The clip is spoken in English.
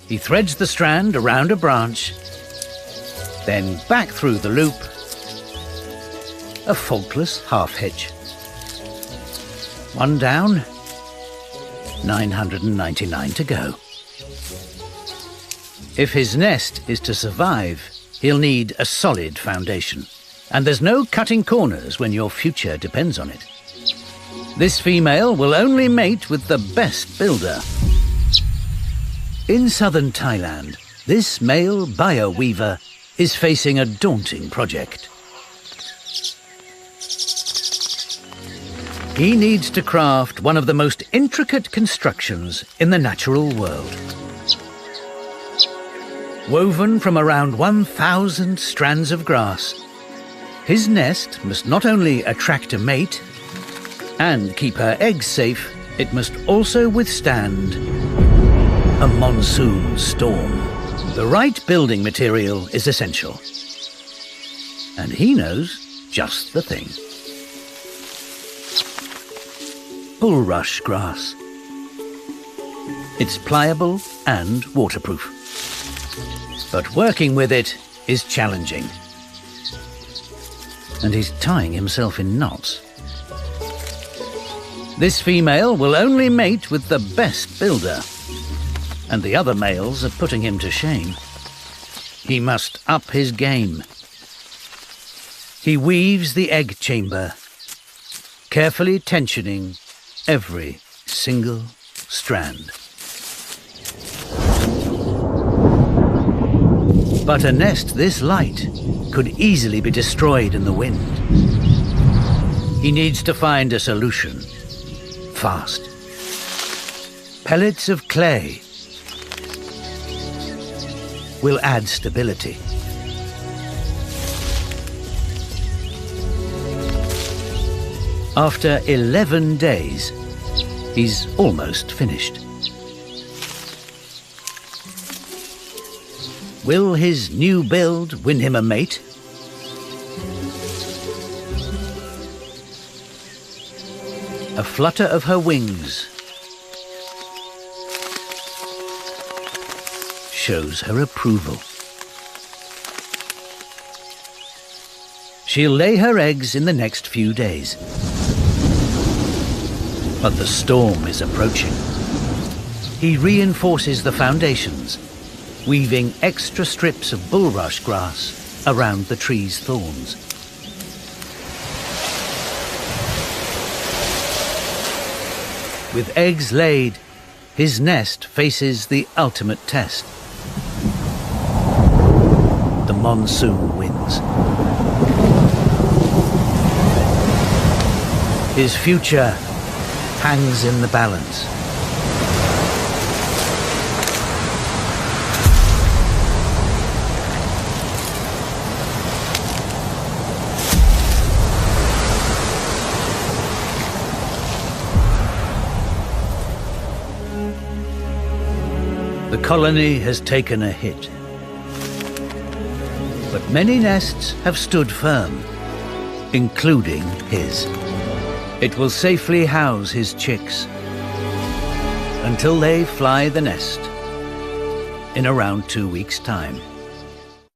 He threads the strand around a branch, then back through the loop, a faultless half hitch. One down, 999 to go. If his nest is to survive, he'll need a solid foundation. And there's no cutting corners when your future depends on it. This female will only mate with the best builder. In southern Thailand, this male Baya Weaver is facing a daunting project. He needs to craft one of the most intricate constructions in the natural world. Woven from around 1,000 strands of grass, his nest must not only attract a mate and keep her eggs safe, it must also withstand a monsoon storm. The right building material is essential, and he knows just the thing. Bulrush grass. It's pliable and waterproof, but working with it is challenging, and he's tying himself in knots. This female will only mate with the best builder, and the other males are putting him to shame. He must up his game. He weaves the egg chamber, carefully tensioning every single strand. But a nest this light could easily be destroyed in the wind. He needs to find a solution, fast. Pellets of clay will add stability. After 11 days, he's almost finished. Will his new build win him a mate? A flutter of her wings shows her approval. She'll lay her eggs in the next few days. But the storm is approaching. He reinforces the foundations, weaving extra strips of bulrush grass around the tree's thorns. With eggs laid, his nest faces the ultimate test. The monsoon winds. His future hangs in the balance. The colony has taken a hit, but many nests have stood firm, including his. It will safely house his chicks until they fly the nest in around 2 weeks' time.